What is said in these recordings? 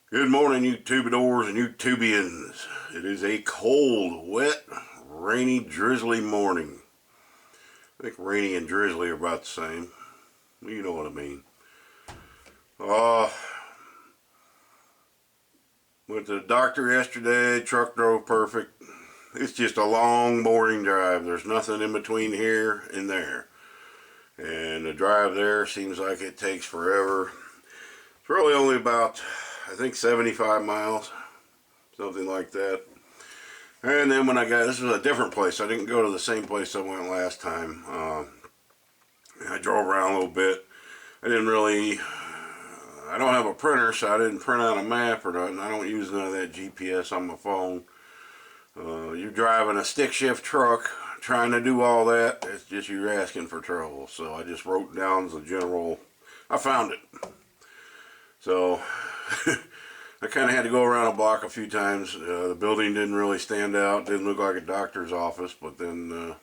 Good morning, you tubadors and you tubians. It is a cold, wet, rainy, drizzly morning. I think rainy and drizzly are about the same. You know what I mean. Uh, went to the doctor yesterday. Truck drove perfect. It's just a long, boring drive. There's nothing in between here and there. And the drive there seems like it takes forever. It's really only about, I think, 75 miles. Something like that. And then when this was a different place. I didn't go to the same place I went last time. I drove around a little bit. I don't have a printer, so I didn't print out a map or nothing. I don't use none of that GPS on my phone. You're driving a stick shift truck, trying to do all that, it's just you're asking for trouble. So I just wrote down the general, I found it. So I kind of had to go around a block a few times. The building didn't really stand out, didn't look like a doctor's office, but then,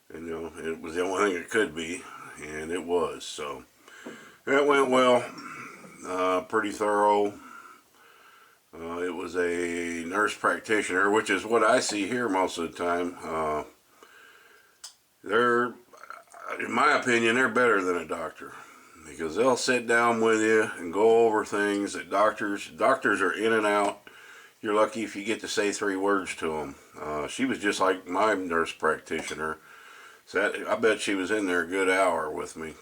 it was the only thing it could be, and it was. So that went well, pretty thorough. It was a nurse practitioner, which is what I see here most of the time. In my opinion, they're better than a doctor, because they'll sit down with you and go over things that doctors are in and out. You're lucky if you get to say 3 words to them. She was just like my nurse practitioner. So I bet she was in there a good hour with me.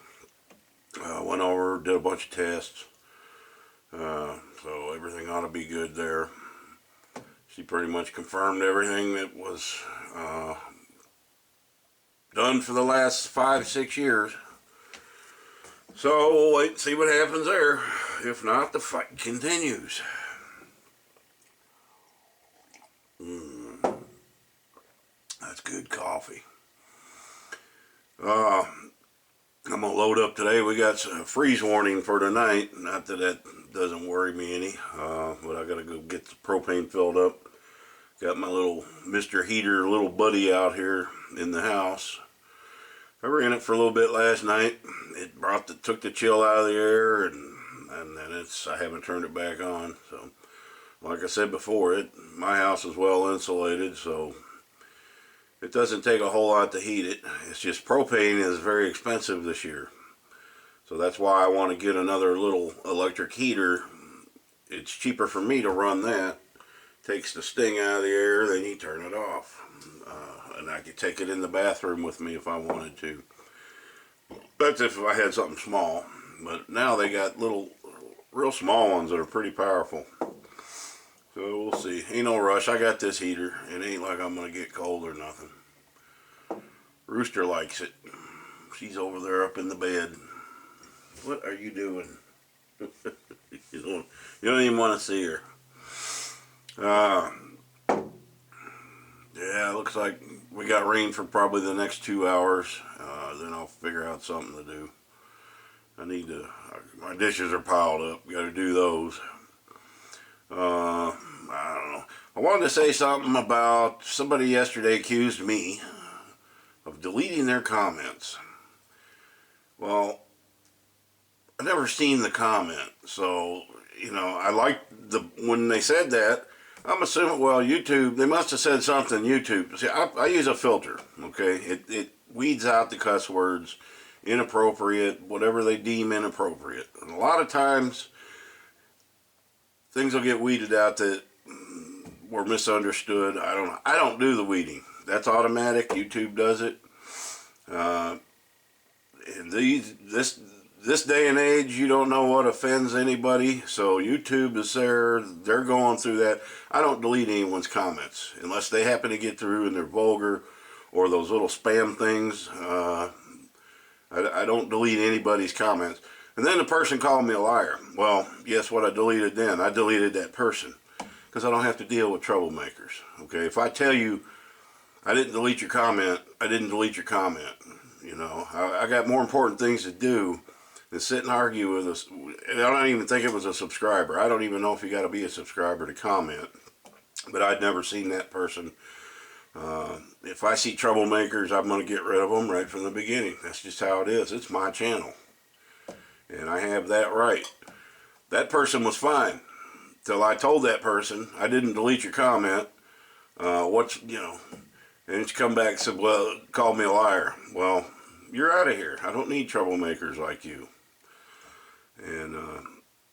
Went over, did a bunch of tests. So everything ought to be good there. She pretty much confirmed everything that was done for the last 5-6 years. So we'll wait and see what happens there. If not, the fight continues. That's good coffee. I'm gonna load up today. We got a freeze warning for tonight. Not that doesn't worry me any, but I gotta go get the propane filled up. Got my little Mr. Heater little buddy out here in the house. I ran it for a little bit last night. It took the chill out of the air, and then I haven't turned it back on. So, like I said before, my house is well insulated, so it doesn't take a whole lot to heat it. It's just propane is very expensive this year. So that's why I want to get another little electric heater. It's cheaper for me to run that. Takes the sting out of the air, then you turn it off. And I could take it in the bathroom with me if I wanted to. That's if I had something small. But now they got little, real small ones that are pretty powerful. So we'll see. Ain't no rush. I got this heater. It ain't like I'm going to get cold or nothing. Rooster likes it. She's over there up in the bed. What are you doing? You don't even want to see her. Yeah, looks like we got rain for probably the next 2 hours. Then I'll figure out something to do. My dishes are piled up. Got to do those. I don't know. I wanted to say something about somebody yesterday accused me of deleting their comments. Well, I never seen the comment, so I liked when they said that. I'm assuming, well, YouTube, they must have said something. YouTube. See, I use a filter. Okay, it weeds out the cuss words, inappropriate, whatever they deem inappropriate. And a lot of times, things will get weeded out that were misunderstood. I don't do the weeding. That's automatic. YouTube does it. This day and age, you don't know what offends anybody. So YouTube is there. They're going through that. I don't delete anyone's comments unless they happen to get through and they're vulgar or those little spam things. I don't delete anybody's comments. And then the person called me a liar. Well, guess what I deleted then? I deleted that person because I don't have to deal with troublemakers. Okay, if I tell you I didn't delete your comment, I didn't delete your comment. I got more important things to do than sit and argue with us. I don't even think it was a subscriber. I don't even know if you got to be a subscriber to comment. But I'd never seen that person. If I see troublemakers, I'm going to get rid of them right from the beginning. That's just how it is. It's my channel. And I have that right. That person was fine. till I told that person, I didn't delete your comment. What's, you know, and it's come back and said, well, called me a liar. Well, you're out of here. I don't need troublemakers like you. And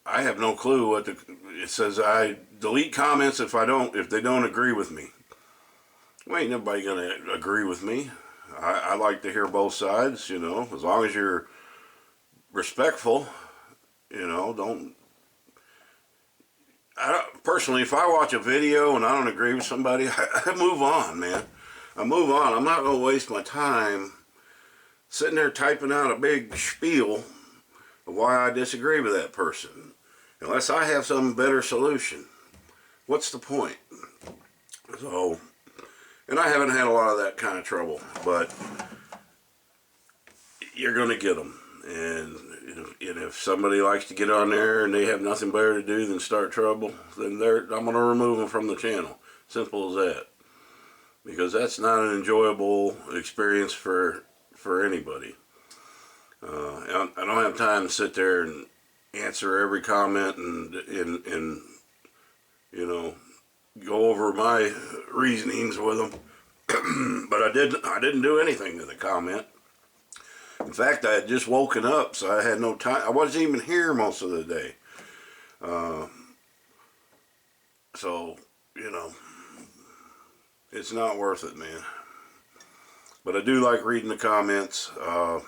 I have no clue what it says. I delete comments if they don't agree with me. Well, ain't nobody gonna agree with me. I like to hear both sides, you know, as long as you're respectful, you know, personally, if I watch a video and I don't agree with somebody, I move on, man. I move on. I'm not going to waste my time sitting there typing out a big spiel of why I disagree with that person. Unless I have some better solution. What's the point? So, and I haven't had a lot of that kind of trouble, but you're going to get them. And if somebody likes to get on there and they have nothing better to do than start trouble, then I'm going to remove them from the channel. Simple as that. Because that's not an enjoyable experience for anybody. I don't have time to sit there and answer every comment and you know, go over my reasonings with them. But I didn't do anything to the comment. In fact, I had just woken up, so I had no time. I wasn't even here most of the day. So, you know, it's not worth it, man. But I do like reading the comments. I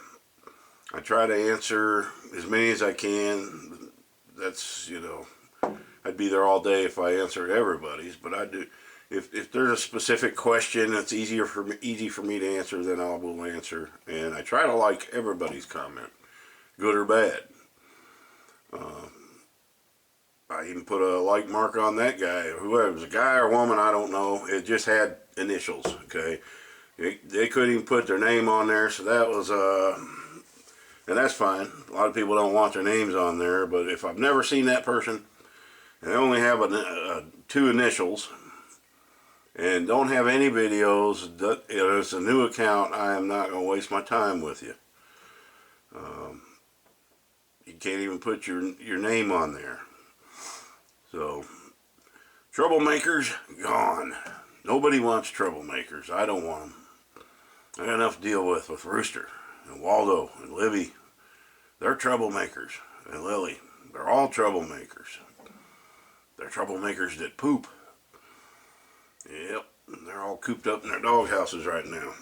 try to answer as many as I can. That's, you know, I'd be there all day if I answered everybody's, but I do. If there's a specific question that's easy for me to answer, then I will answer. And I try to like everybody's comment, good or bad. I even put a like mark on that guy. Whoever it was, a guy or woman, I don't know. It just had initials. Okay, they couldn't even put their name on there, so that was and that's fine. A lot of people don't want their names on there, but if I've never seen that person and they only have two initials, and don't have any videos, it's a new account, I am not going to waste my time with you. You can't even put your name on there. So, troublemakers, gone. Nobody wants troublemakers. I don't want them. I got enough to deal with Rooster and Waldo and Libby. They're troublemakers. And Lily. They're all troublemakers. They're troublemakers that poop. Yep, they're all cooped up in their dog houses right now.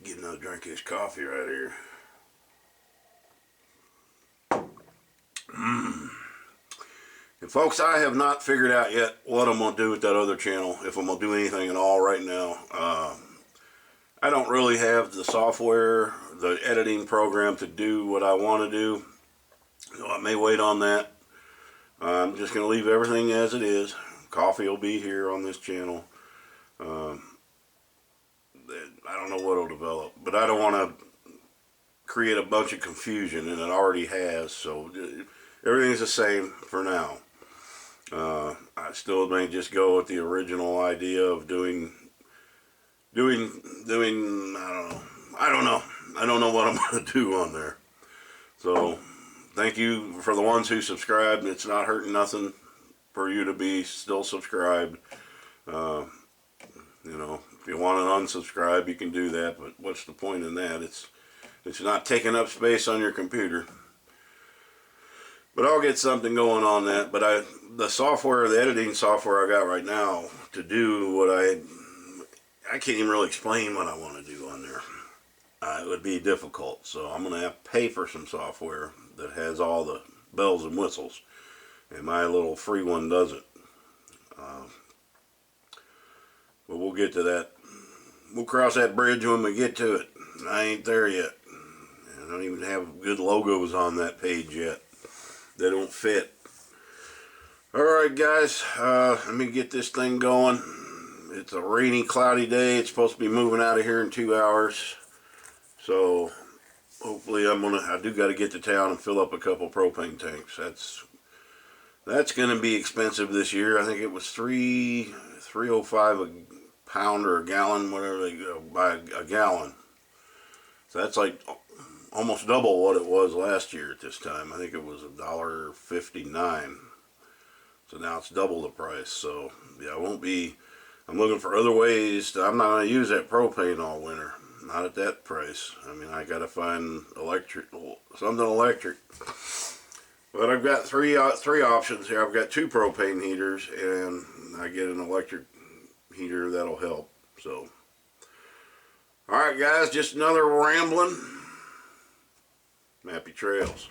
Get another drink of this coffee right here. And folks, I have not figured out yet what I'm going to do with that other channel, if I'm going to do anything at all right now. I don't really have the software, the editing program to do what I want to do. So I may wait on that. I'm just going to leave everything as it is. Coffee will be here on this channel. I don't know what will develop, but I don't want to create a bunch of confusion, and it already has. So everything's the same for now. I still may just go with the original idea of doing. I don't know. I don't know what I'm going to do on there. So thank you for the ones who subscribed. It's not hurting nothing for you to be still subscribed. You know, if you want to unsubscribe, you can do that, but what's the point in that? It's not taking up space on your computer. But I'll get something going on that. But the software, the editing software I got right now to do what I can't even really explain what I want to do on there. It would be difficult, so I'm going to have to pay for some software that has all the bells and whistles. And my little free one doesn't. But we'll get to that. We'll cross that bridge when we get to it. I ain't there yet. I don't even have good logos on that page yet. They don't fit. Alright guys, let me get this thing going. It's a rainy, cloudy day. It's supposed to be moving out of here in 2 hours. So hopefully I do got to get to town and fill up a couple propane tanks. That's going to be expensive this year. I think it was $3.05 a pound or a gallon, whatever they go by a gallon. So that's like almost double what it was last year at this time. I think it was $1.59. So now it's double the price. So yeah, I won't be. I'm looking for other ways. I'm not going to use that propane all winter. Not at that price. I mean, I got to find something electric. But I've got three options here. I've got 2 propane heaters, and I get an electric heater that'll help. So, all right, guys, just another rambling. Happy trails.